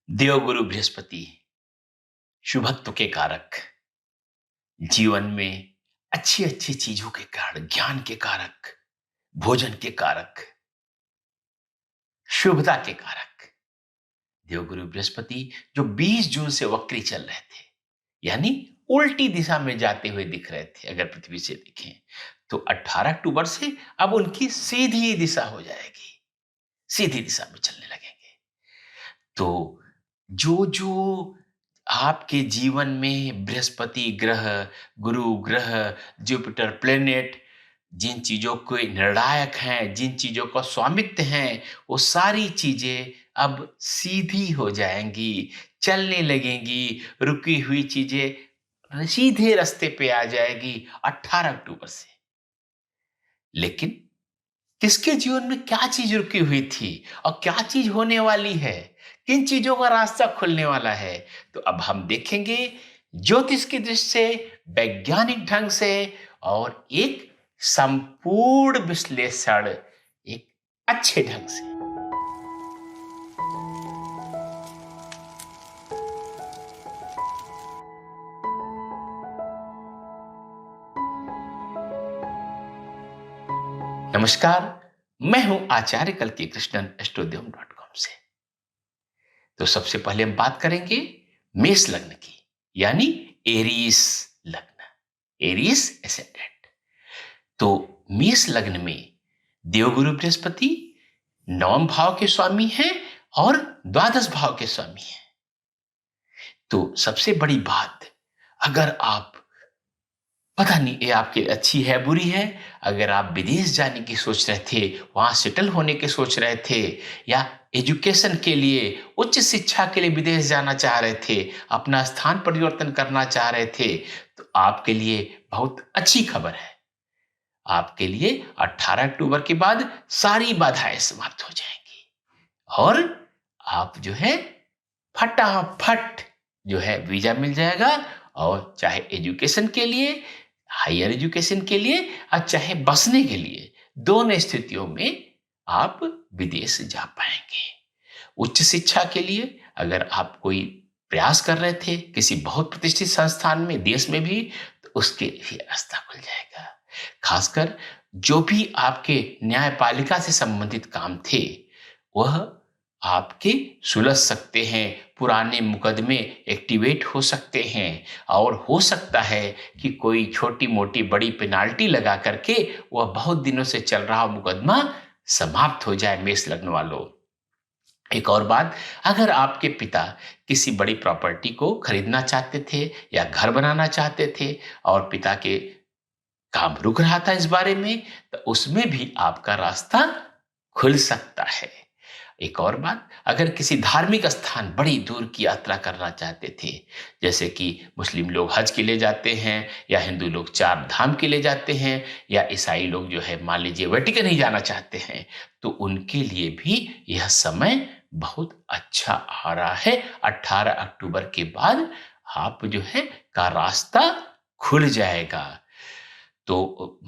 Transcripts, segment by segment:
देवगुरु बृहस्पति शुभत्व के कारक, जीवन में अच्छी अच्छी चीजों के कारण, ज्ञान के कारक, भोजन के कारक, शुभता के कारक देवगुरु बृहस्पति जो 20 जून से वक्री चल रहे थे, यानी उल्टी दिशा में जाते हुए दिख रहे थे। अगर पृथ्वी से देखें तो 18 अक्टूबर से अब उनकी सीधी दिशा हो जाएगी, सीधी दिशा में चलने लगेंगे। तो जो जो आपके जीवन में बृहस्पति ग्रह, गुरु ग्रह, जुपिटर प्लेनेट जिन चीजों के निर्णायक हैं, जिन चीजों का स्वामित्व हैं, वो सारी चीजें अब सीधी हो जाएंगी, चलने लगेंगी। रुकी हुई चीजें सीधे रास्ते पे आ जाएगी 18 अक्टूबर से। लेकिन किसके जीवन में क्या चीज रुकी हुई थी और क्या चीज होने वाली है, किन चीजों का रास्ता खुलने वाला है, तो अब हम देखेंगे ज्योतिष की दृष्टि से, वैज्ञानिक ढंग से और एक संपूर्ण विश्लेषण, एक अच्छे ढंग से। नमस्कार, मैं हूं आचार्य कल्कि कृष्णन एस्ट्रोद्यम.com से। तो सबसे पहले हम बात करेंगे मेष लग्न की, यानी एरीस लग्न, एरीस एसेंडेंट। तो मेष लग्न में देवगुरु बृहस्पति 9वें भाव के स्वामी हैं और 12 भाव के स्वामी हैं। तो सबसे बड़ी बात, अगर आप, पता नहीं ये आपके अच्छी है बुरी है, अगर आप विदेश जाने की सोच रहे थे, वहां सेटल होने की सोच रहे थे, या एजुकेशन के लिए, उच्च शिक्षा के लिए विदेश जाना चाह रहे थे, अपना स्थान परिवर्तन करना चाह रहे थे, तो आपके लिए बहुत अच्छी खबर है। आपके लिए 18 अक्टूबर के बाद सारी बाधाएं समाप्त हो जाएंगी और आप जो है फटाफट जो है वीजा मिल जाएगा। और चाहे एजुकेशन के लिए, हायर एजुकेशन के लिए, और चाहे बसने के लिए, दोनों स्थितियों में आप विदेश जा पाएंगे। उच्च शिक्षा के लिए अगर आप कोई प्रयास कर रहे थे किसी बहुत प्रतिष्ठित संस्थान में, देश में भी, तो उसके लिए रास्ता खुल जाएगा। खासकर जो भी आपके न्यायपालिका से संबंधित काम थे, वह आपके सुलझ सकते हैं, पुराने मुकदमे एक्टिवेट हो सकते हैं, और हो सकता है कि कोई छोटी मोटी बड़ी पेनाल्टी लगा करके वह बहुत दिनों से चल रहा मुकदमा समाप्त हो जाए। मेष लग्न वालों, एक और बात, अगर आपके पिता किसी बड़ी प्रॉपर्टी को खरीदना चाहते थे या घर बनाना चाहते थे और पिता के काम रुक रहा था इस बारे में, तो उसमें भी आपका रास्ता खुल सकता है। एक और बात, अगर किसी धार्मिक स्थान बड़ी दूर की यात्रा करना चाहते थे, जैसे कि मुस्लिम लोग हज के लिए जाते हैं, या हिंदू लोग 4 धाम के लिए जाते हैं, या ईसाई लोग जो है मान लीजिए वेटिकन ही जाना चाहते हैं, तो उनके लिए भी यह समय बहुत अच्छा आ रहा है। 18 अक्टूबर के बाद आप जो है का रास्ता खुल जाएगा। तो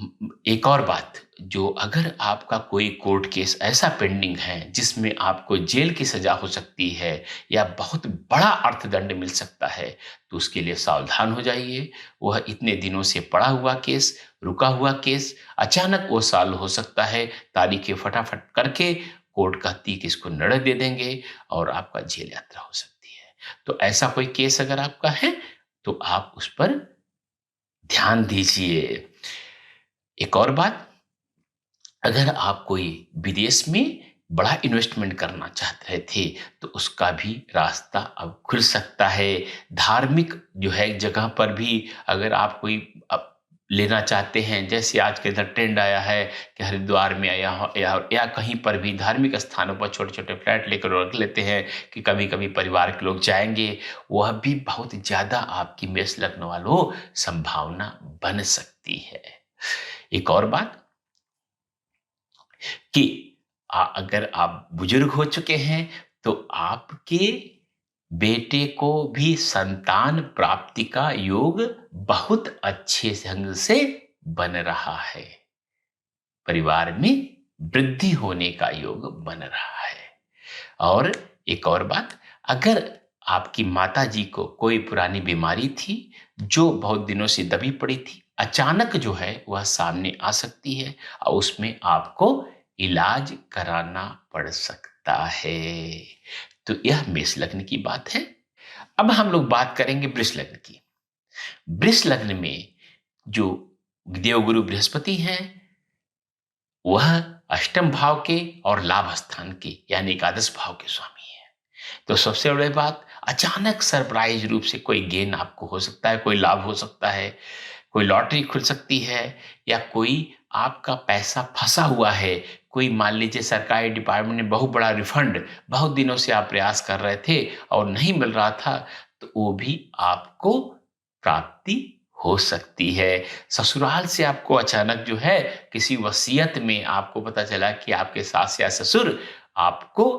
एक और बात, जो अगर आपका कोई कोर्ट केस ऐसा पेंडिंग है जिसमें आपको जेल की सजा हो सकती है या बहुत बड़ा अर्थदंड मिल सकता है, तो उसके लिए सावधान हो जाइए। वह इतने दिनों से पड़ा हुआ केस, रुका हुआ केस, अचानक वो सॉल्व हो सकता है। तारीखें फटाफट करके कोर्ट कहती कि इसको नड़ दे देंगे और आपका जेल यात्रा हो सकती है। तो ऐसा कोई केस अगर आपका है तो आप उस पर ध्यान दीजिए। एक और बात, अगर आप कोई विदेश में बड़ा इन्वेस्टमेंट करना चाहते रहे थे, तो उसका भी रास्ता अब खुल सकता है। धार्मिक जो है जगह पर भी अगर आप कोई लेना चाहते हैं, जैसे आज के इधर ट्रेंड आया है कि हरिद्वार में या कहीं पर भी धार्मिक स्थानों पर छोटे छोटे फ्लैट लेकर रख लेते हैं कि कभी कभी परिवार के लोग जाएंगे, वह भी बहुत ज़्यादा आपकी मेष लग्न वालों संभावना बन सकती है। एक और बात कि अगर आप बुजुर्ग हो चुके हैं तो आपके बेटे को भी संतान प्राप्ति का योग बहुत अच्छे ढंग से बन रहा है। परिवार में वृद्धि होने का योग बन रहा है। और एक और बात, अगर आपकी माताजी को कोई पुरानी बीमारी थी जो बहुत दिनों से दबी पड़ी थी, अचानक जो है वह सामने आ सकती है और उसमें आपको इलाज कराना पड़ सकता है। तो यह मेष लग्न की बात है। अब हम लोग बात करेंगे वृष लग्न की। वृष लग्न में जो देवगुरु बृहस्पति हैं, वह अष्टम भाव के और लाभ स्थान के यानी एकादश भाव के स्वामी हैं। तो सबसे बड़ी बात, अचानक सरप्राइज रूप से कोई गेन आपको हो सकता है, कोई लाभ हो सकता है, कोई लॉटरी खुल सकती है, या कोई आपका पैसा फंसा हुआ है। कोई मान लीजिए सरकारी डिपार्टमेंट में बहुत बड़ा रिफंड, बहुत दिनों से आप प्रयास कर रहे थे और नहीं मिल रहा था, तो वो भी आपको प्राप्ति हो सकती है। ससुराल से आपको अचानक जो है किसी वसीयत में आपको पता चला कि आपके सास या ससुर आपको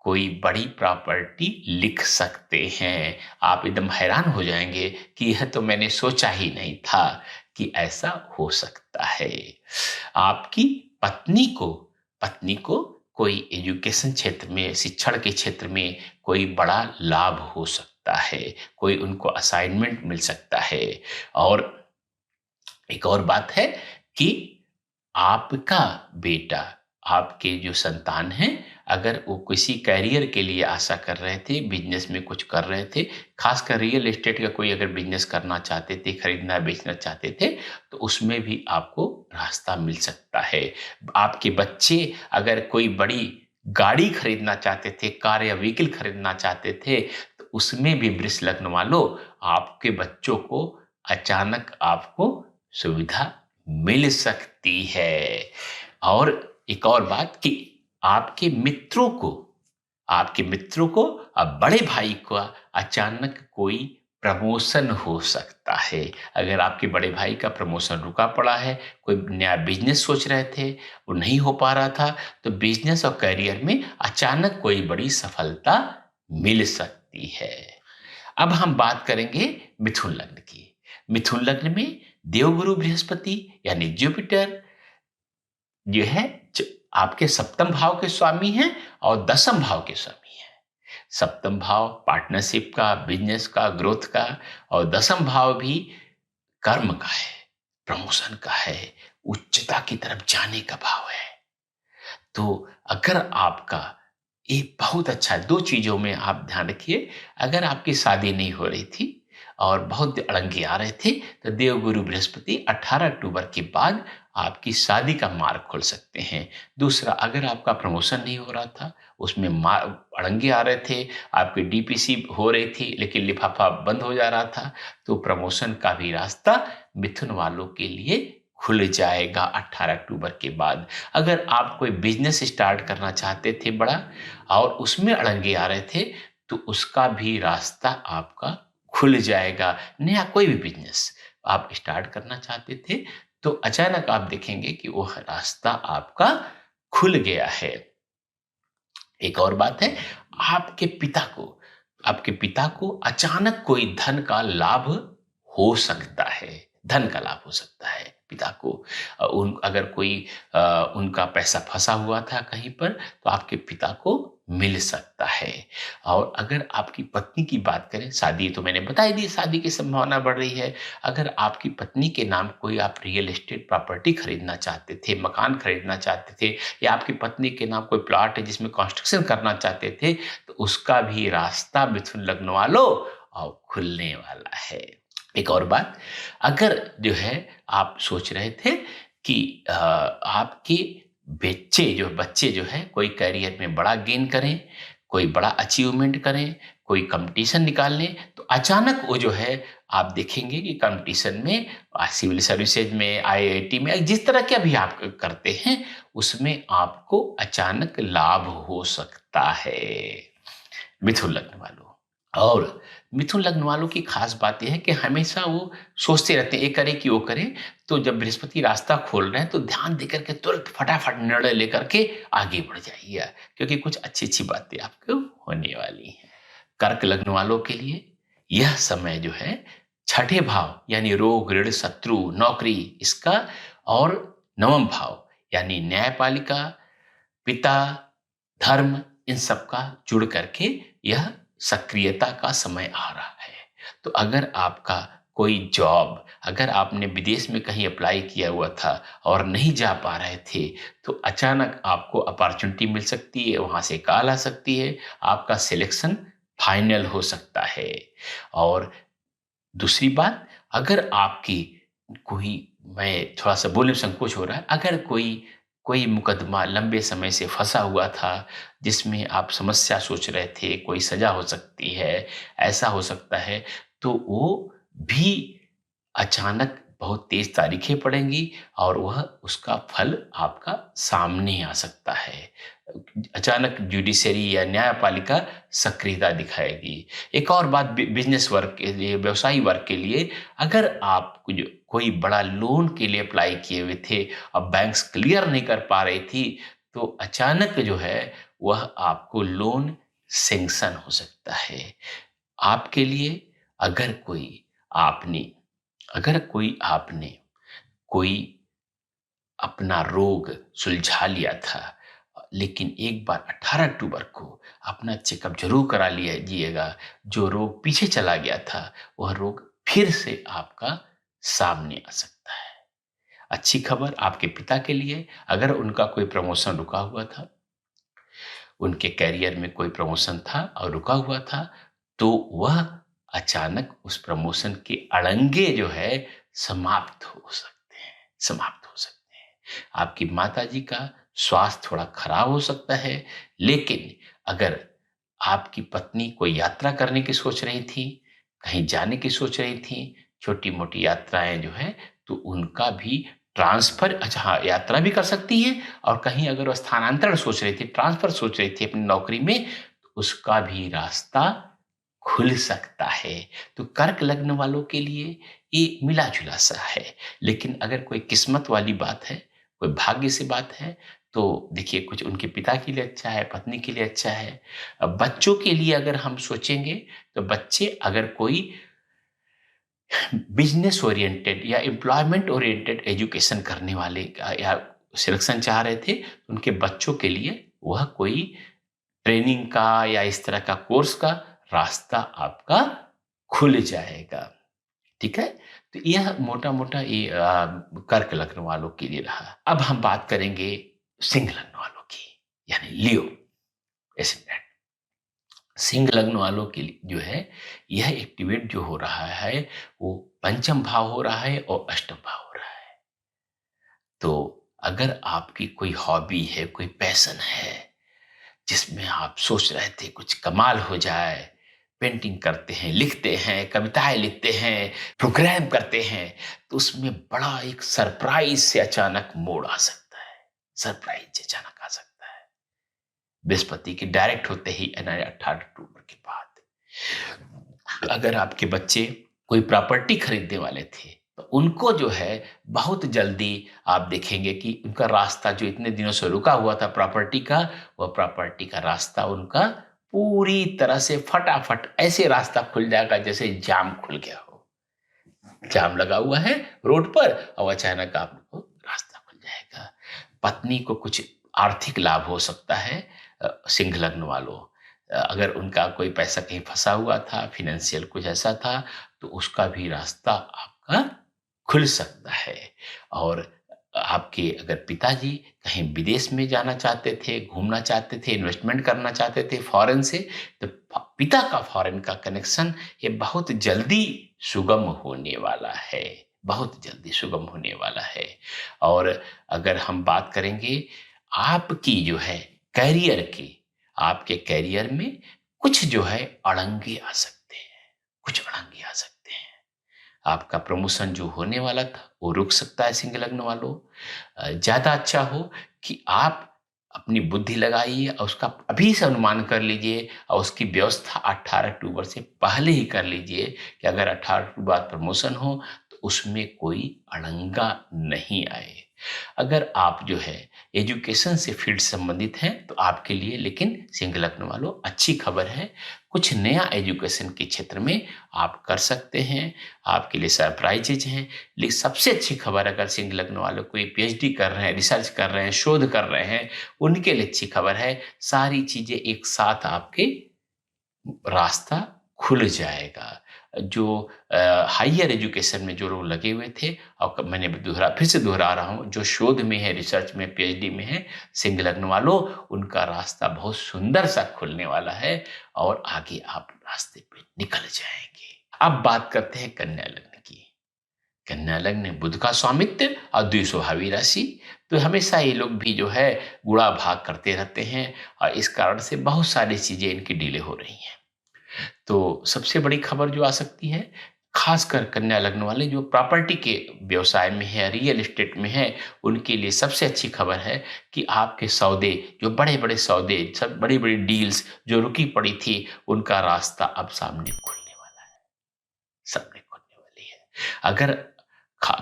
कोई बड़ी प्रॉपर्टी लिख सकते हैं। आप एकदम हैरान हो जाएंगे कि यह तो मैंने सोचा ही नहीं था कि ऐसा हो सकता है। आपकी पत्नी को पत्नी को कोई एजुकेशन क्षेत्र में, शिक्षण के क्षेत्र में कोई बड़ा लाभ हो सकता है, कोई उनको असाइनमेंट मिल सकता है। और एक और बात है कि आपका बेटा, आपके जो संतान हैं, अगर वो किसी करियर के लिए आशा कर रहे थे, बिजनेस में कुछ कर रहे थे, खासकर रियल एस्टेट का कोई अगर बिजनेस करना चाहते थे, खरीदना बेचना चाहते थे, तो उसमें भी आपको रास्ता मिल सकता है। आपके बच्चे अगर कोई बड़ी गाड़ी खरीदना चाहते थे, कार या व्हीकल खरीदना चाहते थे, तो उसमें भी वृष लग्न वालों, आपके बच्चों को अचानक आपको सुविधा मिल सकती है। और एक और बात कि आपके मित्रों को अब बड़े भाई का अचानक कोई प्रमोशन हो सकता है। अगर आपके बड़े भाई का प्रमोशन रुका पड़ा है, कोई नया बिजनेस सोच रहे थे, वो नहीं हो पा रहा था, तो बिजनेस और करियर में अचानक कोई बड़ी सफलता मिल सकती है। अब हम बात करेंगे मिथुन लग्न की। मिथुन लग्न में देवगुरु बृहस्पति यानी जुपिटर जो है, आपके सप्तम भाव के स्वामी हैं और दसम भाव के स्वामी हैं। सप्तम भाव पार्टनरशिप का, बिजनेस का, ग्रोथ का, और दसम भाव भी कर्म का है, प्रमोशन का है, उच्चता की तरफ जाने का भाव है। तो अगर आपका ये बहुत अच्छा है, दो चीजों में आप ध्यान रखिए। अगर आपकी शादी नहीं हो रही थी और बहुत अड़ंगे आ रहे थे, तो देवगुरु बृहस्पति 18 अक्टूबर के बाद आपकी शादी का मार्ग खोल सकते हैं। दूसरा, अगर आपका प्रमोशन नहीं हो रहा था, उसमें अड़ंगे आ रहे थे, आपकी डीपीसी हो रही थी लेकिन लिफाफा बंद हो जा रहा था, तो प्रमोशन का भी रास्ता मिथुन वालों के लिए खुल जाएगा 18 अक्टूबर के बाद। अगर आप कोई बिजनेस स्टार्ट करना चाहते थे बड़ा और उसमें अड़ंगे आ रहे थे, तो उसका भी रास्ता आपका खुल जाएगा। नया कोई भी बिजनेस आप स्टार्ट करना चाहते थे, तो अचानक आप देखेंगे कि वह रास्ता आपका खुल गया है। एक और बात है, आपके पिता को आपके पिता को अचानक कोई धन का लाभ हो सकता है। धन का लाभ हो सकता है पिता को। अगर कोई उनका पैसा फंसा हुआ था कहीं पर, तो आपके पिता को मिल सकता है। और अगर आपकी पत्नी की बात करें, शादी तो मैंने बता ही दी, शादी की संभावना बढ़ रही है। अगर आपकी पत्नी के नाम कोई आप रियल एस्टेट प्रॉपर्टी खरीदना चाहते थे, मकान खरीदना चाहते थे, या आपकी पत्नी के नाम कोई प्लॉट है जिसमें कंस्ट्रक्शन करना चाहते थे, तो उसका भी रास्ता मिथुन लग्न वालों और खुलने वाला है। एक और बात, अगर जो है आप सोच रहे थे कि आपके बच्चे जो है कोई करियर में बड़ा गेन करें, कोई बड़ा अचीवमेंट करें, कोई कंपटीशन निकाल लें, तो अचानक वो जो है आप देखेंगे कि कंपटीशन में, सिविल सर्विसेज में, आईआईटी में, जिस तरह के अभी आप करते हैं, उसमें आपको अचानक लाभ हो सकता है मिथुन लग्न वालों। और मिथुन लग्न वालों की खास बात यह है कि हमेशा वो सोचते रहते हैं, ये करें कि वो करें। तो जब बृहस्पति रास्ता खोल रहे हैं, तो ध्यान देकर के तुरंत फटाफट निर्णय लेकर के आगे बढ़ जाइए, क्योंकि कुछ अच्छी अच्छी बातें आपको होने वाली हैं। कर्क लग्न वालों के लिए यह समय जो है, छठे भाव यानी रोग, ऋण, शत्रु, नौकरी, इसका, और नवम भाव यानी न्यायपालिका, पिता, धर्म, इन सब का जुड़ करके यह सक्रियता का समय आ रहा है। तो अगर आपका कोई जॉब, अगर आपने विदेश में कहीं अप्लाई किया हुआ था और नहीं जा पा रहे थे, तो अचानक आपको अपॉर्चुनिटी मिल सकती है, वहाँ से कॉल आ सकती है, आपका सिलेक्शन फाइनल हो सकता है। और दूसरी बात, अगर आपकी कोई, मैं थोड़ा-सा बोलने में संकोच हो रहा है, अगर कोई कोई मुकदमा लंबे समय से फँसा हुआ था, जिसमें आप समस्या सोच रहे थे, कोई सज़ा हो सकती है, ऐसा हो सकता है, तो वो भी अचानक बहुत तेज़ तारीखें पड़ेंगी और वह उसका फल आपका सामने आ सकता है। अचानक जुडिशरी या न्यायपालिका सक्रियता दिखाएगी। एक और बात, बिज़नेस वर्क के लिए, व्यवसायी वर्ग के लिए, अगर आप कोई बड़ा लोन के लिए अप्लाई किए हुए थे और बैंक्स क्लियर नहीं कर पा रही थी, तो अचानक जो है वह आपको लोन सैंक्शन हो सकता है। आपके लिए अगर कोई आपने अगर कोई कोई अपना रोग सुलझा लिया था, लेकिन एक बार 18 अक्टूबर को अपना चेकअप ज़रूर करा लीजिएगा। जो रोग पीछे चला गया था, वह रोग फिर से आपका सामने आ सकता है। अच्छी खबर आपके पिता के लिए, अगर उनका कोई प्रमोशन रुका हुआ था, उनके करियर में कोई प्रमोशन था और रुका हुआ था, तो वह अचानक उस प्रमोशन के अड़ंगे जो है समाप्त हो सकते हैं। आपकी माताजी का स्वास्थ्य थोड़ा खराब हो सकता है, लेकिन अगर आपकी पत्नी कोई यात्रा करने की सोच रही थी, कहीं जाने की सोच रही थी, छोटी-मोटी यात्राएँ जो हैं, तो उनका भी ट्रांसफ़र, अच्छा हाँ, यात्रा भी कर सकती हैं और कहीं अगर वो स्थानांतरण सोच रही थी, ट्रांसफ़र सोच रही थी अपनी नौकरी में, तो उसका भी रास्ता खुल सकता है। तो कर्क लग्न वालों के लिए ये मिला-जुला सा है। लेकिन अगर कोई किस्मत वाली बात है, कोई भाग्य से बात है, तो देखिए कुछ उनके पिता के लिए अच्छा है, पत्नी के लिए अच्छा है। बच्चों के लिए अगर हम सोचेंगे, तो बच्चे अगर कोई बिज़नेस ओरिएंटेड या एम्प्लॉयमेंट ओरिएंटेड एजुकेशन करने वाले या सिलेक्शन चाह रहे थे, तो उनके बच्चों के लिए वह कोई ट्रेनिंग का या इस तरह का कोर्स का रास्ता आपका खुल जाएगा। ठीक है? तो यह मोटा-मोटा ये कर्क लग्न वालों के लिए रहा। अब हम बात करेंगे सिंह लग्न वालों की, यानी लियो एस्पेक्ट। सिंह लग्न वालों के लिए जो है, यह एक्टिवेट जो हो रहा है, वो पंचम भाव हो रहा है और अष्टम भाव हो रहा है। तो अगर आपकी कोई हॉबी है, कोई पैशन है, जिसमें आप सोच रहे थे कुछ कमाल हो जाए, पेंटिंग करते हैं, लिखते हैं, कविताएँ लिखते हैं, प्रोग्राम करते हैं, तो उसमें बड़ा एक सरप्राइज़ से अचानक मोड़ आ सकता है। सरप्राइज़ अचानक आ सकता है। बृहस्पति के डायरेक्ट होते ही यानी 18 अक्टूबर के बाद। अगर आपके बच्चे कोई प्रॉपर्टी खरीदने वाले थे, तो उनको जो है बहुत जल्दी आप देखेंगे कि उनका रास्ता जो इतने दिनों से रुका हुआ था प्रॉपर्टी का, वह प्रॉपर्टी का रास्ता उनका पूरी तरह से फटाफट ऐसे रास्ता खुल जाएगा जैसे जाम खुल गया हो। जाम लगा हुआ है रोड पर और अचानक आपको रास्ता खुल जाएगा। पत्नी को कुछ आर्थिक लाभ हो सकता है, सिंह लग्न वालों। अगर उनका कोई पैसा कहीं फँसा हुआ था, फ़ाइनेंशियल कुछ ऐसा था, तो उसका भी रास्ता आपका खुल सकता है। और आपके अगर पिताजी कहीं विदेश में जाना चाहते थे, घूमना चाहते थे, इन्वेस्टमेंट करना चाहते थे फ़ॉरेन से, तो पिता का फ़ॉरेन का कनेक्शन ये बहुत जल्दी सुगम होने वाला है, बहुत जल्दी सुगम होने वाला है। और अगर हम बात करेंगे आपकी जो है करियर की, आपके करियर में कुछ जो है अड़ंगे आ सकते हैं, कुछ अड़ंगे आ सकते हैं। आपका प्रमोशन जो होने वाला था, वो रुक सकता है सिंह लग्न वालों। ज़्यादा अच्छा हो कि आप अपनी बुद्धि लगाइए और उसका अभी से अनुमान कर लीजिए और उसकी व्यवस्था 18 अक्टूबर से पहले ही कर लीजिए कि अगर 18 अक्टूबर बाद प्रमोशन हो, तो उसमें कोई अड़ंगा नहीं आए। अगर आप जो है एजुकेशन से फील्ड संबंधित हैं, तो आपके लिए लेकिन सिंह लग्न वालों अच्छी खबर है। कुछ नया एजुकेशन के क्षेत्र में आप कर सकते हैं, आपके लिए सरप्राइजेज हैं। लेकिन सबसे अच्छी खबर, अगर सिंह लग्न वालों कोई पीएचडी कर रहे हैं, रिसर्च कर रहे हैं, शोध कर रहे हैं, उनके लिए अच्छी खबर है, सारी चीज़ें एक साथ आपके रास्ता खुल जाएगा। जो हायर एजुकेशन में जो लोग लगे हुए थे, और मैंने फिर से दोहरा रहा हूँ, जो शोध में है, रिसर्च में, पीएचडी में है, सिंह लग्न वालों, उनका रास्ता बहुत सुंदर सा खुलने वाला है और आगे आप रास्ते पे निकल जाएंगे। अब बात करते हैं कन्या लग्न की। कन्या लग्न बुध का स्वामित्व और द्विस्वभावी राशि, तो हमेशा ये लोग भी जो है गुणा भाग करते रहते हैं और इस कारण से बहुत सारी चीजें इनकी डिले हो रही हैं। तो सबसे बड़ी खबर जो आ सकती है, खासकर कन्या लग्न वाले जो प्रॉपर्टी के व्यवसाय में है, रियल एस्टेट में है, उनके लिए सबसे अच्छी खबर है कि आपके सौदे, जो बड़े बड़े सौदे, सब बड़ी बड़ी डील्स जो रुकी पड़ी थी, उनका रास्ता अब सामने खुलने वाला है, सामने खुलने वाली है। अगर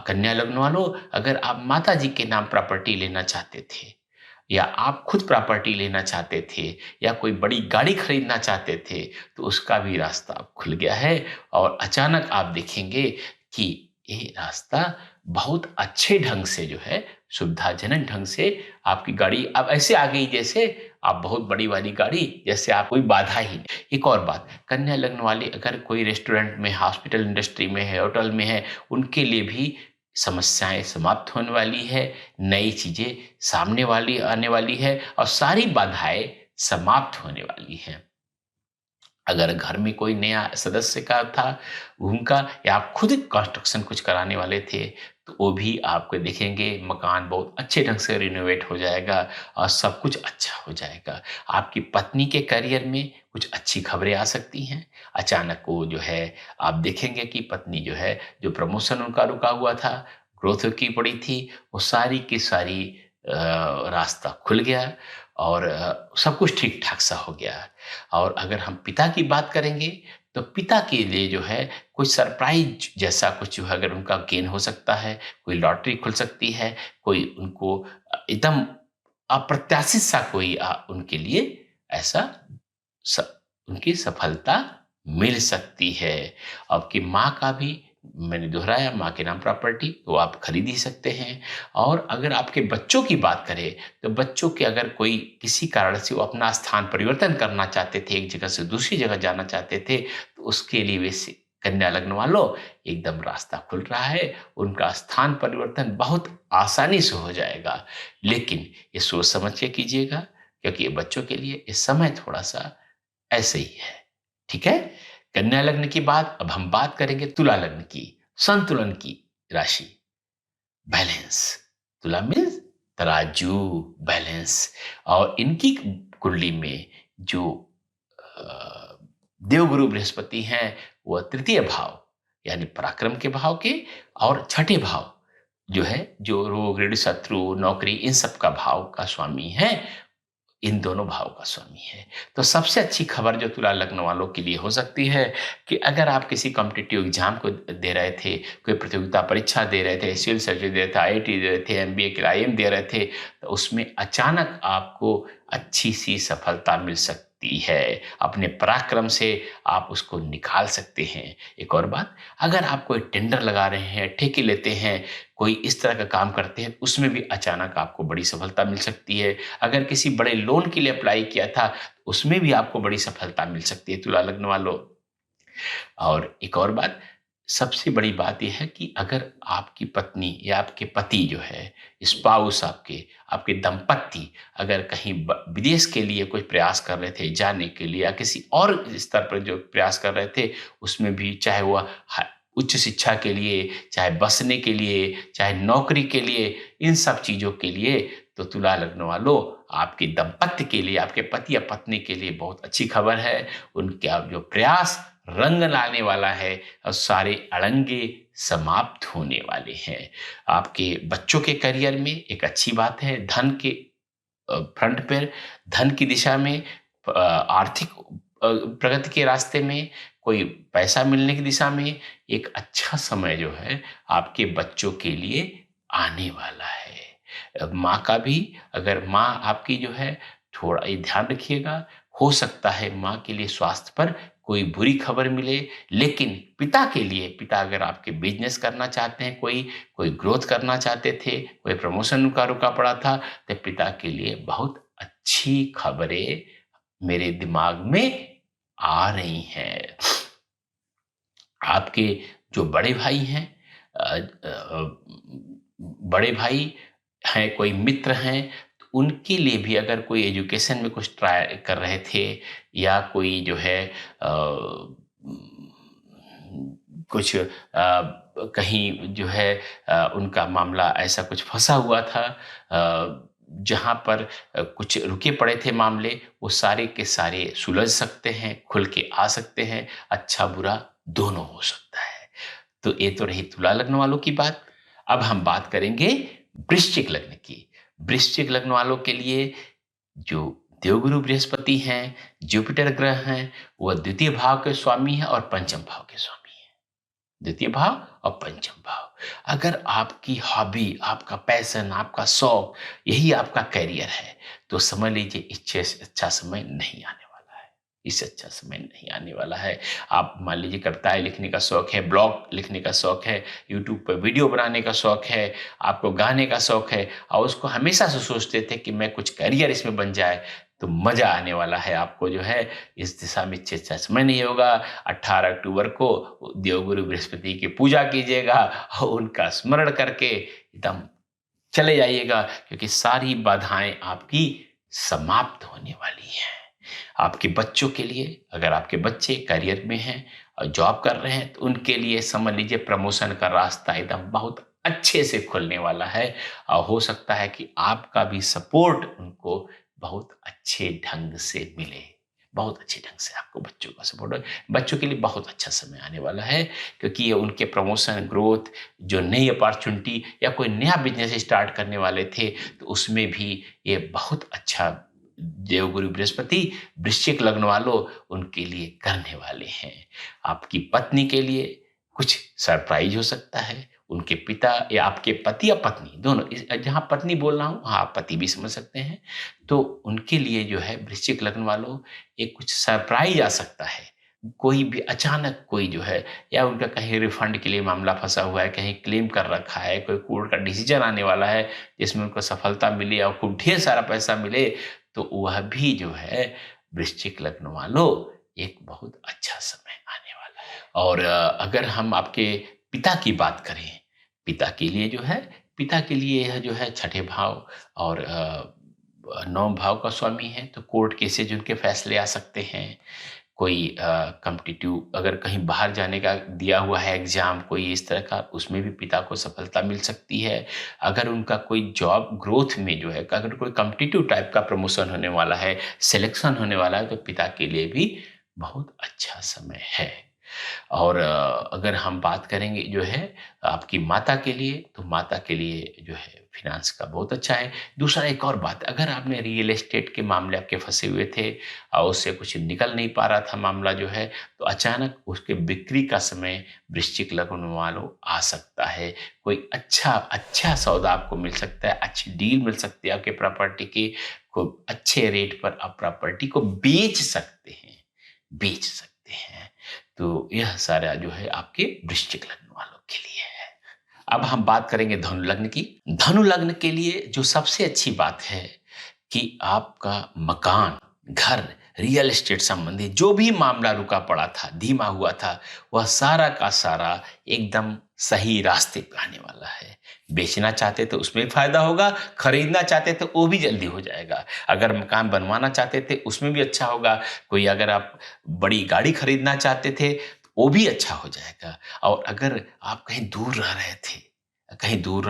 कन्या लग्न वालों, अगर आप माता जी के नाम प्रॉपर्टी लेना चाहते थे, या आप खुद प्रॉपर्टी लेना चाहते थे, या कोई बड़ी गाड़ी खरीदना चाहते थे, तो उसका भी रास्ता अब खुल गया है। और अचानक आप देखेंगे कि ये रास्ता बहुत अच्छे ढंग से जो है, सुविधाजनक ढंग से आपकी गाड़ी अब ऐसे आ गई जैसे आप बहुत बड़ी वाली गाड़ी, जैसे आप कोई बाधा ही नहीं। एक और बात, कन्या लग्न वाले अगर कोई रेस्टोरेंट में, हॉस्पिटल इंडस्ट्री में है, होटल में है, उनके लिए भी समस्याएं समाप्त होने वाली है, नई चीजें सामने वाली आने वाली है और सारी बाधाएं समाप्त होने वाली हैं। अगर घर में कोई नया सदस्य का था, उनका, या आप खुद कंस्ट्रक्शन कुछ कराने वाले थे, तो वो भी आपको देखेंगे मकान बहुत अच्छे ढंग से रिनोवेट हो जाएगा और सब कुछ अच्छा हो जाएगा। आपकी पत्नी के करियर में कुछ अच्छी खबरें आ सकती हैं। अचानक वो जो है, आप देखेंगे कि पत्नी जो है, जो प्रमोशन उनका रुका हुआ था, ग्रोथ की पड़ी थी, वो सारी की सारी रास्ता खुल गया और सब कुछ ठीक ठाक सा हो गया। और अगर हम पिता की बात करेंगे, तो पिता के लिए जो है कोई सरप्राइज जैसा कुछ जो है, अगर उनका गेन हो सकता है, कोई लॉटरी खुल सकती है, कोई उनको एकदम अप्रत्याशित सा कोई उनके लिए ऐसा स, उनकी सफलता मिल सकती है। आपकी माँ का भी, मैंने दोहराया, माँ के नाम प्रॉपर्टी तो आप खरीद ही सकते हैं। और अगर आपके बच्चों की बात करें, तो बच्चों के अगर कोई किसी कारण से वो अपना स्थान परिवर्तन करना चाहते थे, एक जगह से दूसरी जगह जाना चाहते थे, तो उसके लिए वैसे कन्या लग्न वालों एकदम रास्ता खुल रहा है, उनका स्थान परिवर्तन बहुत आसानी से हो जाएगा। लेकिन ये सोच समझ के कीजिएगा, क्योंकि ये बच्चों के लिए इस समय थोड़ा सा ऐसे ही है। ठीक है? कन्या लग्न की बात, अब हम बात करेंगे तुला लग्न की, संतुलन की राशि, बैलेंस। तुला मीन्स तराजू, बैलेंस। और इनकी कुंडली में जो अ, देवगुरु बृहस्पति हैं, वह तृतीय भाव यानी पराक्रम के भाव के, और छठे भाव जो है, जो रोग ऋण शत्रु नौकरी इन सब का भाव का स्वामी है, इन दोनों भाव का स्वामी है। तो सबसे अच्छी खबर जो तुला लग्न वालों के लिए हो सकती है, कि अगर आप किसी कॉम्पिटिटिव एग्जाम को दे रहे थे, कोई प्रतियोगिता परीक्षा दे रहे थे, सिविल सर्जन दे रहे थे, आईआईटी दे रहे थे, एमबीए के आईएम दे रहे थे, तो उसमें अचानक आपको अच्छी सी सफलता मिल सकती है। अपने पराक्रम से आप उसको निकाल सकते हैं। एक और बात, अगर आप कोई टेंडर लगा रहे हैं, ठेके लेते हैं, कोई इस तरह का काम करते हैं, उसमें भी अचानक आपको बड़ी सफलता मिल सकती है। अगर किसी बड़े लोन के लिए अप्लाई किया था, उसमें भी आपको बड़ी सफलता मिल सकती है तुला लग्न वालों। और एक और बात, सबसे बड़ी बात यह है कि अगर आपकी पत्नी या आपके पति जो है, स्पाउस आपके, आपके दंपत्ति अगर कहीं विदेश के लिए कोई प्रयास कर रहे थे जाने के लिए, या किसी और स्तर पर जो प्रयास कर रहे थे, उसमें भी चाहे वह उच्च शिक्षा के लिए, चाहे बसने के लिए, चाहे नौकरी के लिए, इन सब चीज़ों के लिए, तो तुला लग्न वालों, आपके दंपत्ति के लिए, आपके पति या पत्नी के लिए बहुत अच्छी खबर है। उनके आप जो प्रयास रंग लाने वाला है और सारे अड़ंगे समाप्त होने वाले हैं। आपके बच्चों के करियर में एक अच्छी बात है, धन के फ्रंट पर, धन की दिशा में, आर्थिक प्रगति के रास्ते में, कोई पैसा मिलने की दिशा में एक अच्छा समय जो है आपके बच्चों के लिए आने वाला है। माँ का भी, अगर माँ आपकी जो है, थोड़ा ये ध्यान रखिएगा, हो सकता है माँ के लिए स्वास्थ्य पर कोई बुरी खबर मिले। लेकिन पिता के लिए, पिता अगर आपके बिजनेस करना चाहते हैं, कोई कोई ग्रोथ करना चाहते थे, कोई प्रमोशन का रुका पड़ा था, तो पिता के लिए बहुत अच्छी खबरें मेरे दिमाग में आ रही हैं। आपके जो बड़े भाई हैं, बड़े भाई हैं, कोई मित्र हैं, तो उनके लिए भी अगर कोई एजुकेशन में कुछ ट्राई कर रहे थे, या कोई जो है कुछ कहीं जो है उनका मामला ऐसा कुछ फंसा हुआ था, जहाँ पर कुछ रुके पड़े थे मामले, वो सारे के सारे सुलझ सकते हैं, खुल के आ सकते हैं, अच्छा बुरा दोनों हो सकता है। तो ये तो रही तुला लग्न वालों की बात। अब हम बात करेंगे वृश्चिक लग्न की। वृश्चिक लग्न वालों के लिए जो देवगुरु बृहस्पति हैं, जुपिटर ग्रह हैं, वह द्वितीय भाव के स्वामी हैं और पंचम भाव के स्वामी हैं। द्वितीय भाव और पंचम भाव। अगर आपकी हॉबी, आपका पैशन, आपका शौक, यही आपका करियर है, तो समझ लीजिए इससे अच्छा समय नहीं आने वाला है। इससे अच्छा समय नहीं आने वाला है। आप मान लीजिए कविताएं लिखने का शौक है, ब्लॉग लिखने का शौक है, यूट्यूब पर वीडियो बनाने का शौक है, आपको गाने का शौक है, और उसको हमेशा से सोचते थे कि मैं कुछ करियर इसमें बन जाए, तो मजा आने वाला है आपको जो है। इस दिशा में अच्छा समय नहीं होगा। 18 अक्टूबर को देवगुरु बृहस्पति की पूजा कीजिएगा और उनका स्मरण करके एकदम चले जाइएगा, क्योंकि सारी बाधाएं आपकी समाप्त होने वाली हैं। आपके बच्चों के लिए, अगर आपके बच्चे करियर में हैं और जॉब कर रहे हैं, तो उनके लिए समझ लीजिए प्रमोशन का रास्ता एकदम बहुत अच्छे से खुलने वाला है, और हो सकता है कि आपका भी सपोर्ट उनको बहुत अच्छे ढंग से मिले। बहुत अच्छे ढंग से आपको बच्चों का सपोर्ट हो। बच्चों के लिए बहुत अच्छा समय आने वाला है, क्योंकि ये उनके प्रमोशन, ग्रोथ, जो नई अपॉर्चुनिटी या कोई नया बिजनेस स्टार्ट करने वाले थे, तो उसमें भी ये बहुत अच्छा देवगुरु बृहस्पति वृश्चिक लग्न वालों उनके लिए करने वाले हैं। आपकी पत्नी के लिए कुछ सरप्राइज हो सकता है। उनके पिता या आपके पति या पत्नी दोनों, जहां पत्नी बोल रहा हूं, हाँ पति भी समझ सकते हैं, तो उनके लिए जो है वृश्चिक लग्न वालों एक कुछ सरप्राइज आ सकता है। कोई भी अचानक कोई जो है, या उनका कहीं रिफंड के लिए मामला फंसा हुआ है, कहीं क्लेम कर रखा है, कोई कोर्ट का डिसीजन आने वाला है जिसमें उनको सफलता मिले और खूब ढेर सारा पैसा मिले, तो वह भी जो है वृश्चिक लग्न वालों एक बहुत अच्छा समय आने वाला है। और अगर हम आपके पिता की बात करें, पिता के लिए जो है, पिता के लिए यह जो है छठे भाव और नौम भाव का स्वामी है, तो कोर्ट केसेज उनके फैसले आ सकते हैं। कोई कॉम्पिटिटिव अगर कहीं बाहर जाने का दिया हुआ है एग्जाम, कोई इस तरह का, उसमें भी पिता को सफलता मिल सकती है। अगर उनका कोई जॉब ग्रोथ में जो है, अगर कोई कॉम्पिटिटिव टाइप का प्रमोशन होने वाला है, सिलेक्शन होने वाला है, तो पिता के लिए भी बहुत अच्छा समय है। और अगर हम बात करेंगे जो है आपकी माता के लिए, तो माता के लिए जो है फिनांस का बहुत अच्छा है। दूसरा एक और बात, अगर आपने रियल एस्टेट के मामले आपके फंसे हुए थे और उससे कुछ निकल नहीं पा रहा था मामला जो है, तो अचानक उसके बिक्री का समय वृश्चिक लग्न वालों आ सकता है। कोई अच्छा अच्छा सौदा आपको मिल सकता है, अच्छी डील मिल सकती है आपके प्रॉपर्टी की, को अच्छे रेट पर आप प्रॉपर्टी को बेच सकते हैं, बेच सकते हैं। तो यह सारा जो है आपके वृश्चिक लग्न वालों के लिए है। अब हम बात करेंगे धनु लग्न की। धनु लग्न के लिए जो सबसे अच्छी बात है कि आपका मकान, घर, रियल एस्टेट संबंधी जो भी मामला रुका पड़ा था, धीमा हुआ था, वह सारा का सारा एकदम सही रास्ते पे आने वाला है। बेचना चाहते तो उसमें भी फायदा होगा, खरीदना चाहते तो वो भी जल्दी हो जाएगा। अगर मकान बनवाना चाहते थे उसमें भी अच्छा होगा। कोई अगर आप बड़ी गाड़ी खरीदना चाहते थे तो वो भी अच्छा हो जाएगा। और अगर आप कहीं दूर रह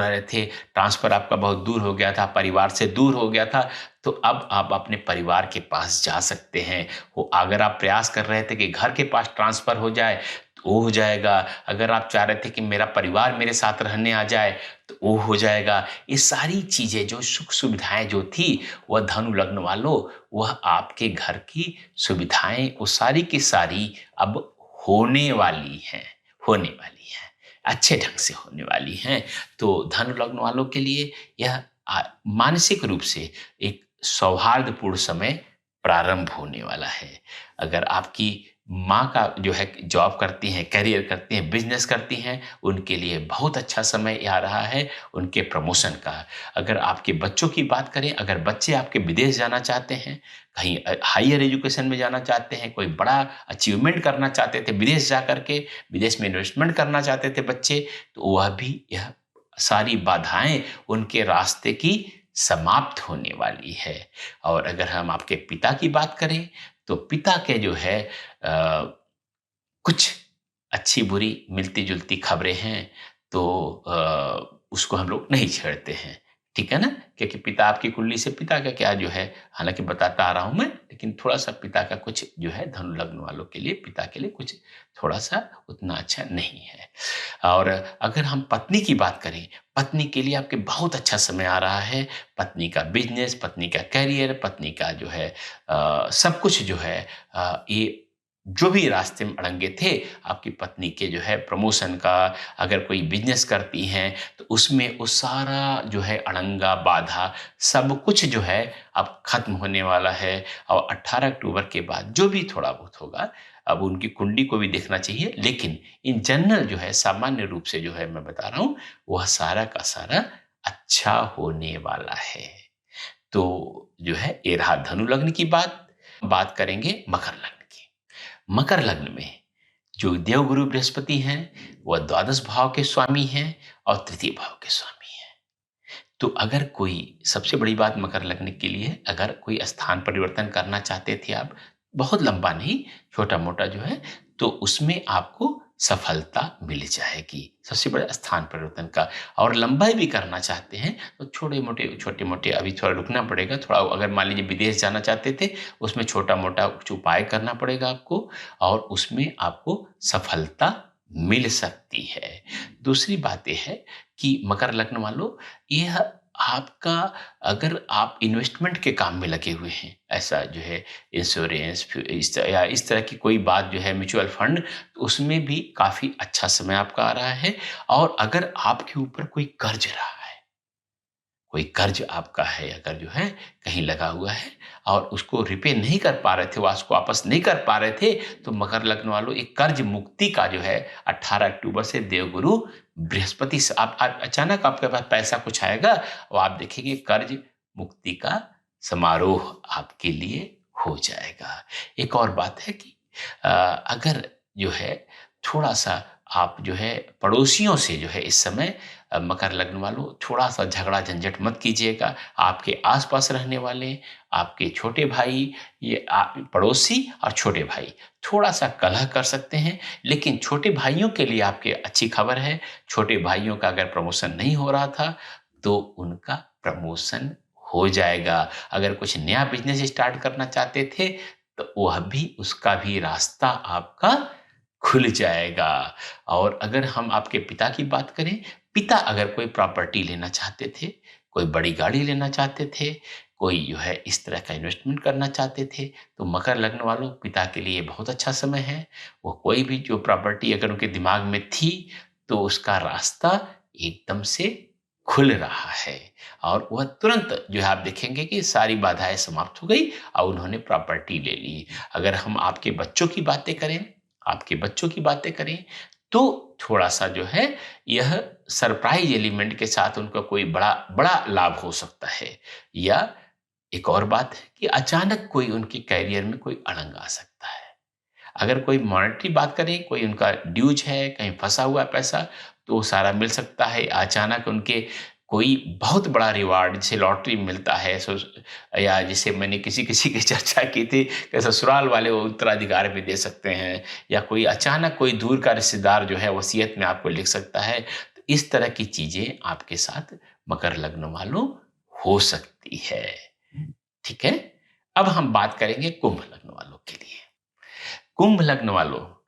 रहे थे, ट्रांसफर आपका बहुत दूर हो गया था, परिवार से दूर हो गया था, तो अब आप अपने परिवार के पास जा सकते हैं। वो अगर आप प्रयास कर रहे थे कि घर के पास ट्रांसफर हो जाए, तो वो हो जाएगा। अगर आप चाह रहे थे कि मेरा परिवार मेरे साथ रहने आ जाए, तो वो हो जाएगा। ये सारी चीजें, जो सुख सुविधाएं जो थी, वह धनु लग्न वालों, वह आपके घर की सुविधाएं वो सारी की सारी अब होने वाली हैं, होने वाली हैं, अच्छे ढंग से होने वाली हैं। तो धनु लग्न वालों के लिए यह मानसिक रूप से एक सौहार्दपूर्ण समय प्रारंभ होने वाला है। अगर आपकी माँ का जो है जॉब करती हैं, करियर करती हैं, बिजनेस करती हैं, उनके लिए बहुत अच्छा समय आ रहा है उनके प्रमोशन का। अगर आपके बच्चों की बात करें, अगर बच्चे आपके विदेश जाना चाहते हैं, कहीं हायर एजुकेशन में जाना चाहते हैं, कोई बड़ा अचीवमेंट करना चाहते थे, विदेश जा कर के विदेश में इन्वेस्टमेंट करना चाहते थे बच्चे, तो वह भी यह सारी बाधाएँ उनके रास्ते की समाप्त होने वाली है। और अगर हम आपके पिता की बात करें, तो पिता के जो है कुछ अच्छी-बुरी मिलती-जुलती खबरें हैं, तो उसको हम लोग नहीं छेड़ते हैं, ठीक है ना? क्योंकि पिता आपकी कुंडली से पिता का क्या जो है, हालाँकि बताता आ रहा हूँ मैं, लेकिन थोड़ा-सा पिता का कुछ जो है धनु लग्न वालों के लिए, पिता के लिए कुछ थोड़ा-सा उतना अच्छा नहीं है। और अगर हम पत्नी की बात करें, पत्नी के लिए आपके बहुत अच्छा समय आ रहा है। पत्नी का बिज़नेस, पत्नी का करियर, पत्नी का जो है सब कुछ जो है ये जो भी रास्ते में अड़ंगे थे, आपकी पत्नी के जो है प्रमोशन का, अगर कोई बिज़नेस करती हैं, तो उसमें वो सारा जो है अड़ंगा, बाधा सब कुछ जो है अब ख़त्म होने वाला है। और 18 अक्टूबर के बाद जो भी थोड़ा बहुत होगा, अब उनकी कुंडली को भी देखना चाहिए, लेकिन इन जनरल जो है सामान्य रूप से जो है मैं बता रहा हूँ, वह सारा का सारा अच्छा होने वाला है। तो जो है ये रहा धनु लग्न की बात। बात करेंगे मकर लग्न की। मकर लग्न में जो देवगुरु बृहस्पति हैं, वह द्वादश भाव के स्वामी हैं और तृतीय भाव के स्वामी हैं। तो अगर कोई सबसे बड़ी बात मकर लग्न के लिए, अगर कोई स्थान परिवर्तन करना चाहते थे आप, बहुत लंबा नहीं, छोटा-मोटा जो है, तो उसमें आपको सफलता मिल जाएगी। सबसे बड़ा स्थान परिवर्तन का। और लंबाई भी करना चाहते हैं, तो छोटे-मोटे अभी थोड़ा रुकना पड़ेगा। थोड़ा अगर मान लीजिए विदेश जाना चाहते थे, उसमें छोटा-मोटा कुछ उपाय करना पड़ेगा आपको और उसमें आपको सफलता मिल सकती है। दूसरी बात ये है कि मकर लग्न वालों, यह आपका, अगर आप इन्वेस्टमेंट के काम में लगे हुए हैं, ऐसा जो है इंश्योरेंस या इस तरह की कोई बात जो है म्यूचुअल फंड, तो उसमें भी काफ़ी अच्छा समय आपका आ रहा है। और अगर आपके ऊपर कोई कर्ज रहा है, कोई कर्ज आपका है अगर जो है कहीं लगा हुआ है और उसको रिपे नहीं कर पा रहे थे, वो उसको वापस नहीं कर पा रहे थे, तो मकर लग्न वालों एक कर्ज मुक्ति का जो है 18 अक्टूबर से देवगुरु बृहस्पति से आप अचानक आपके पास पैसा कुछ आएगा और आप देखेंगे कर्ज मुक्ति का समारोह आपके लिए हो जाएगा। एक और बात है कि अगर जो है थोड़ा-सा आप जो है पड़ोसियों से जो है इस समय मकर लग्न वालों थोड़ा-सा झगड़ा झंझट मत कीजिएगा। आपके आस-पास रहने वाले, आपके छोटे भाई, ये पड़ोसी और छोटे भाई थोड़ा-सा कलह कर सकते हैं, लेकिन छोटे भाइयों के लिए आपके अच्छी खबर है। छोटे भाइयों का अगर प्रमोशन नहीं हो रहा था, तो उनका प्रमोशन हो जाएगा। अगर कुछ नया बिज़नेस स्टार्ट करना चाहते थे, तो वह भी उसका भी रास्ता आपका खुल जाएगा। और अगर हम आपके पिता की बात करें, पिता अगर कोई प्रॉपर्टी लेना चाहते थे, कोई बड़ी गाड़ी लेना चाहते थे, कोई जो है इस तरह का इन्वेस्टमेंट करना चाहते थे, तो मकर लग्न वालों पिता के लिए बहुत अच्छा समय है। वो कोई भी जो प्रॉपर्टी अगर उनके दिमाग में थी, तो उसका रास्ता एकदम से खुल रहा है और वह तुरंत जो है आप देखेंगे कि सारी बाधाएँ समाप्त हो गई और उन्होंने प्रॉपर्टी ले ली। अगर हम आपके बच्चों की बातें करें, तो थोड़ा-सा जो है यह सरप्राइज़ एलिमेंट के साथ उनको कोई बड़ा बड़ा लाभ हो सकता है। या एक और बात है कि अचानक कोई उनके करियर में कोई अड़ंग आ सकता है। अगर कोई मॉनेटरी बात करें, कोई उनका ड्यूज है, कहीं फँसा हुआ है पैसा, तो वो सारा मिल सकता है। अचानक उनके कोई बहुत बड़ा रिवार्ड जैसे लॉटरी मिलता है, या जैसे मैंने किसी-किसी की चर्चा की थी कि ससुराल वाले वो उत्तराधिकार भी दे सकते हैं, या कोई अचानक कोई दूर का रिश्तेदार जो है वसीयत में आपको लिख सकता है। तो इस तरह की चीज़ें आपके साथ मकर लग्न वालों हो सकती है। ठीक है? अब हम बात करेंगे कुंभ लग्न वालों के लिए। कुंभ लग्न वालों,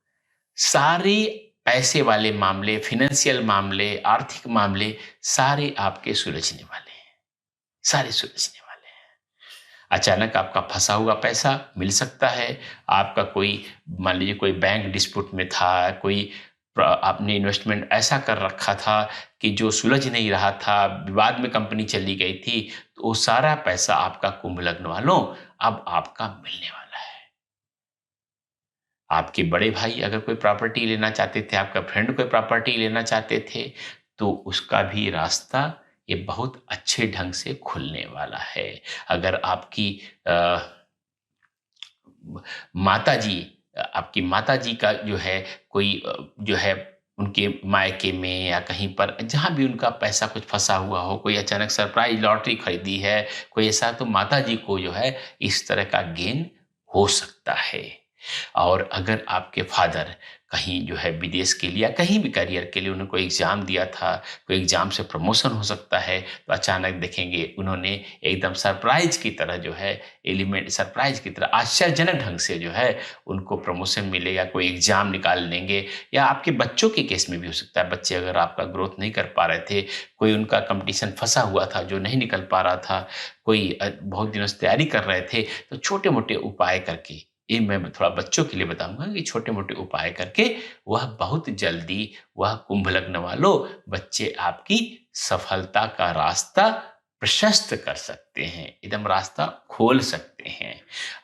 सारे पैसे वाले मामले, फ़ाइनेंशियल मामले, आर्थिक मामले सारे आपके सुलझने वाले हैं, सारे सुलझने वाले हैं। अचानक आपका फँसा हुआ पैसा मिल सकता है, आपका कोई मान लीजिए कोई बैंक डिस्प्यूट में था, कोई आपने इन्वेस्टमेंट ऐसा कर रखा था कि जो सुलझ नहीं रहा था, विवाद में कंपनी चली गई थी, तो वो सारा पैसा आपका कुंभ लग्न वालों अब आपका मिलने वाला है। आपके बड़े भाई अगर कोई प्रॉपर्टी लेना चाहते थे, आपका फ्रेंड कोई प्रॉपर्टी लेना चाहते थे, तो उसका भी रास्ता ये बहुत अच्छे ढंग से खुलने वाला है। अगर आपकी अ, माताजी आपकी माताजी का जो है कोई जो है उनके मायके में या कहीं पर जहाँ भी उनका पैसा कुछ फँसा हुआ हो, कोई अचानक सरप्राइज़ लॉटरी खरीदी है, कोई ऐसा, तो माताजी को जो है इस तरह का गेन हो सकता है। और अगर आपके फादर कहीं जो है विदेश के लिए या कहीं भी करियर के लिए उन्होंने कोई एग्ज़ाम दिया था, कोई एग्ज़ाम से प्रमोशन हो सकता है, तो अचानक देखेंगे उन्होंने एकदम सरप्राइज़ की तरह जो है एलिमेंट सरप्राइज़ की तरह आश्चर्यजनक ढंग से जो है उनको प्रमोशन मिलेगा, कोई एग्ज़ाम निकाल लेंगे। या आपके बच्चों के केस में भी हो सकता है, बच्चे अगर आपका ग्रोथ नहीं कर पा रहे थे, कोई उनका कॉम्पिटिशन फँसा हुआ था जो नहीं निकल पा रहा था, कोई बहुत दिनों से तैयारी कर रहे थे, तो छोटे-मोटे उपाय करके, ये मैं थोड़ा बच्चों के लिए बताऊँगा कि छोटे-मोटे उपाय करके वह बहुत जल्दी वह कुंभ लग्न वालों बच्चे आपकी सफलता का रास्ता प्रशस्त कर सकते हैं, एकदम रास्ता खोल सकते हैं।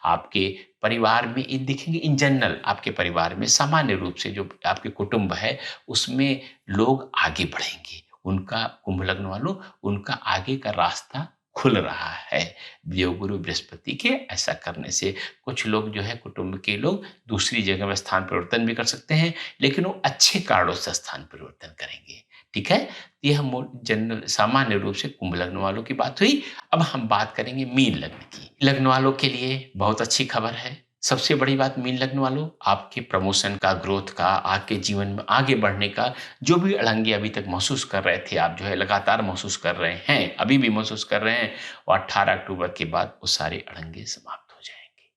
आपके परिवार में ये देखेंगे इन जनरल आपके परिवार में सामान्य रूप से जो आपके कुटुंब है, उसमें लोग आगे बढ़ेंगे। उनका कुंभ लग्न वालों, उनका आगे का रास्ता खुल रहा है। देवगुरु बृहस्पति के ऐसा करने से कुछ लोग जो है कुटुंब के लोग दूसरी जगह में स्थान परिवर्तन भी कर सकते हैं, लेकिन वो अच्छे कारणों से स्थान परिवर्तन करेंगे। ठीक है? यह जनरल सामान्य रूप से कुंभ लग्न वालों की बात हुई। अब हम बात करेंगे मीन लग्न की। लग्न वालों के लिए बहुत अच्छी खबर है। सबसे बड़ी बात मीन लग्न वालों, आपके प्रमोशन का, ग्रोथ का, आपके जीवन में आगे बढ़ने का जो भी अड़ंगे अभी तक महसूस कर रहे थे, आप जो है लगातार महसूस कर रहे हैं, अभी भी महसूस कर रहे हैं, और 18 अक्टूबर के बाद वो सारे अड़ंगे समाप्त हो जाएँगे।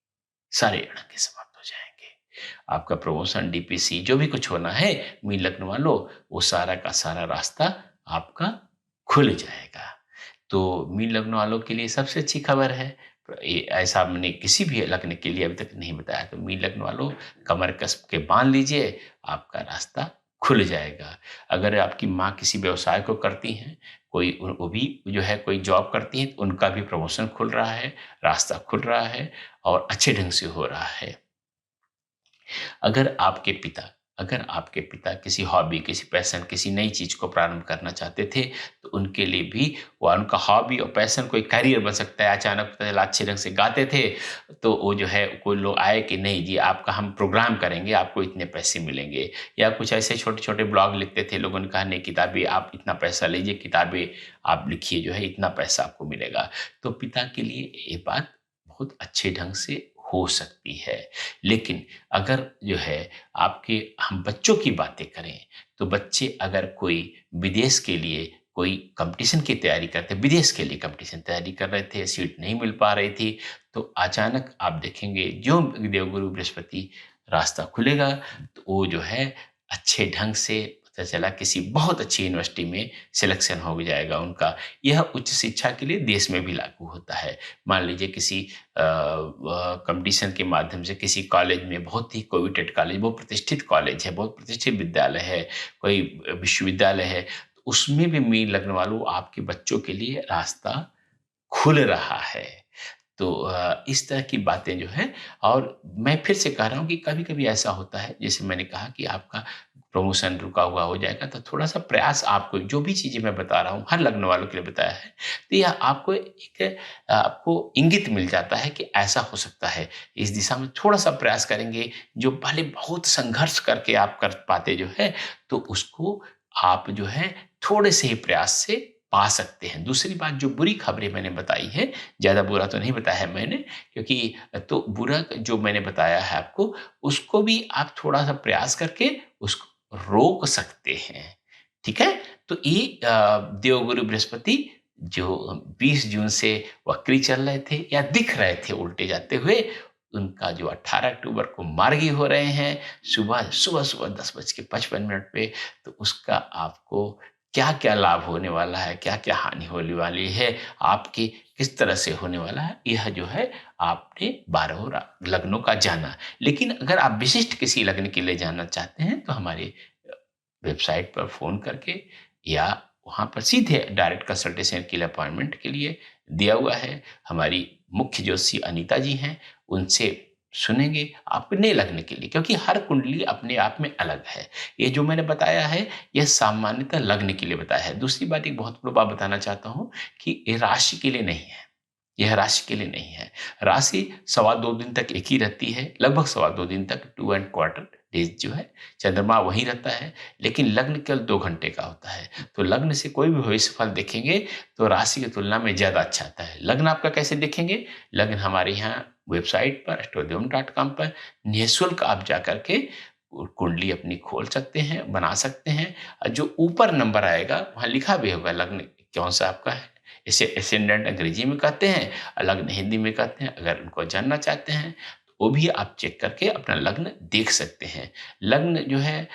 सारे अड़ंगे समाप्त हो जाएँगे। आपका प्रमोशन, डीपीसी जो भी कुछ होना है, मीन लग्न वालों, वो सारा का सारा रास्ता आपका खुल जाएगा। तो मीन लग्न वालों के लिए सबसे अच्छी खबर है। ये ऐसा मैंने किसी भी लग्न के लिए अभी तक नहीं बताया, तो मीन लग्न वालों कमर कस के बाँध लीजिए, आपका रास्ता खुल जाएगा। अगर आपकी माँ किसी व्यवसाय को करती हैं, कोई वो भी जो है कोई जॉब करती हैं, तो उनका भी प्रमोशन खुल रहा है, रास्ता खुल रहा है और अच्छे ढंग से हो रहा है। अगर आपके पिता अगर आपके पिता किसी हॉबी, किसी पैशन, किसी नई चीज़ को प्रारंभ करना चाहते थे, तो उनके लिए भी वो उनका हॉबी और पैशन कोई करियर बन सकता है। अचानक पता चला अच्छे ढंग से गाते थे, तो वो जो है कोई लोग आए कि नहीं जी आपका हम प्रोग्राम करेंगे, आपको इतने पैसे मिलेंगे। या कुछ ऐसे छोटे-छोटे ब्लॉग लिखते थे, लोगों ने कहा नहीं किताबें आप इतना पैसा लीजिए, किताबें आप लिखिए जो है इतना पैसा आपको मिलेगा। तो पिता के लिए ये बात बहुत अच्छे ढंग से हो सकती है। लेकिन अगर जो है आपके हम बच्चों की बातें करें, तो बच्चे अगर कोई विदेश के लिए कोई कॉम्पिटिशन की तैयारी करते, विदेश के लिए कॉम्पिटिशन तैयारी कर रहे थे, सीट नहीं मिल पा रही थी, तो अचानक आप देखेंगे जो देवगुरु बृहस्पति रास्ता खुलेगा, तो वो जो है अच्छे ढंग से पता चला किसी बहुत अच्छी यूनिवर्सिटी में सिलेक्शन हो जाएगा उनका। यह उच्च शिक्षा के लिए देश में भी लागू होता है। मान लीजिए किसी कंपटीशन के माध्यम से किसी कॉलेज में, बहुत ही कोविटेड कॉलेज, बहुत प्रतिष्ठित कॉलेज है, बहुत प्रतिष्ठित विद्यालय है, कोई विश्वविद्यालय है, तो उसमें भी मीन लगने वालों आपके बच्चों के लिए रास्ता खुल रहा है। तो इस तरह की बातें जो हैं, और मैं फिर से कह रहा हूँ कि कभी-कभी ऐसा होता है, जैसे मैंने कहा कि आपका प्रमोशन रुका हुआ हो जाएगा, तो थोड़ा-सा प्रयास आपको जो भी चीज़ें मैं बता रहा हूँ, हर लगने वालों के लिए बताया है, तो यह आपको एक आपको इंगित मिल जाता है कि ऐसा हो सकता है। इस दिशा में थोड़ा-सा प्रयास करेंगे, जो पहले बहुत संघर्ष करके आप कर पाते जो है, तो उसको आप जो है थोड़े से ही प्रयास से पा सकते हैं। दूसरी बात जो बुरी खबरें मैंने बताई है, ज़्यादा बुरा तो नहीं बताया है मैंने, क्योंकि तो बुरा जो मैंने बताया है आपको, उसको भी आप थोड़ा-सा प्रयास करके उसको रोक सकते हैं। ठीक है? तो ये देवगुरु बृहस्पति जो 20 जून से वक्री चल रहे थे या दिख रहे थे उल्टे जाते हुए, उनका जो 18 अक्टूबर को मार्गी हो रहे हैं, सुबह-सुबह 10:55 पे, तो उसका आपको क्या-क्या लाभ होने वाला है, क्या-क्या हानि होने वाली है, आपकी किस तरह से होने वाला है, यह जो है आपने 12 लग्नों का जाना। लेकिन अगर आप विशिष्ट किसी लग्न के लिए जानना चाहते हैं, तो हमारे वेबसाइट पर फ़ोन करके या वहाँ पर सीधे डायरेक्ट कंसल्टेशन के लिए अपॉइंटमेंट के लिए दिया हुआ है। हमारी मुख्य ज्योतिषी अनीता जी हैं, उनसे सुनेंगे अपने लग्न के लिए, क्योंकि हर कुंडली अपने आप में अलग है। ये जो मैंने बताया है, यह सामान्यतः लग्न के लिए बताया है। दूसरी बात, एक बहुत बड़ी बात बताना चाहता हूँ कि ये राशि के लिए नहीं है। यह राशि के लिए नहीं है। राशि सवा 2 दिन तक एक ही रहती है, लगभग सवा 2 दिन तक, 2 एंड क्वार्टर डेज़ जो है, चंद्रमा वहीं रहता है, लेकिन लग्न केवल 2 घंटे का होता है। तो लग्न से कोई भी भविष्य फल देखेंगे, तो राशि की तुलना में ज़्यादा अच्छा आता है। लग्न आपका कैसे देखेंगे? लग्न हमारे यहाँ वेबसाइट पर astrodeum.com पर निःशुल्क आप जाकर के कुंडली अपनी खोल सकते हैं, बना सकते हैं। जो ऊपर नंबर आएगा, वहाँ लिखा भी होगा लग्न कौन-सा आपका है। इसे एसेंडेंट अंग्रेजी में कहते हैं, लग्न हिंदी में कहते हैं। अगर उनको जानना चाहते हैं, तो वो भी आप चेक करके अपना लग्न देख सकते हैं। लग्न जो है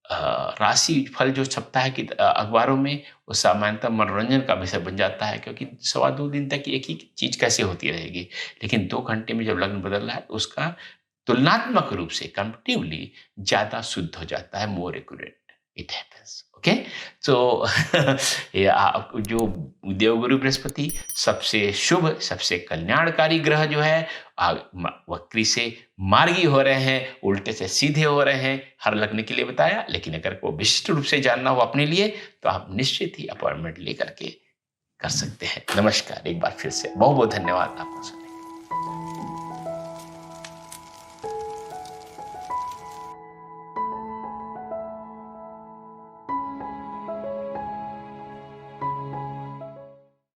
राशि फल जो छपता है कि अखबारों में, वो सामान्यतः मनोरंजन का विषय बन जाता है, क्योंकि सवा 2 दिन तक एक ही चीज़ कैसे होती रहेगी। लेकिन 2 घंटे में जब लग्न बदल रहा है, तो उसका तुलनात्मक रूप से कंपैरेटिवली ज़्यादा शुद्ध हो जाता है, more accurate it happens. Okay? तो ये आप जो देवगुरु बृहस्पति सबसे शुभ, सबसे कल्याणकारी ग्रह जो है, वक्री से मार्गी हो रहे हैं, उल्टे से सीधे हो रहे हैं, हर लग्न के लिए बताया। लेकिन अगर को विशिष्ट रूप से जानना हो अपने लिए, तो आप निश्चित ही अपॉइंटमेंट लेकर के कर सकते हैं। नमस्कार, एक बार फिर से बहुत बहुत धन्यवाद आपका सुनने के लिए।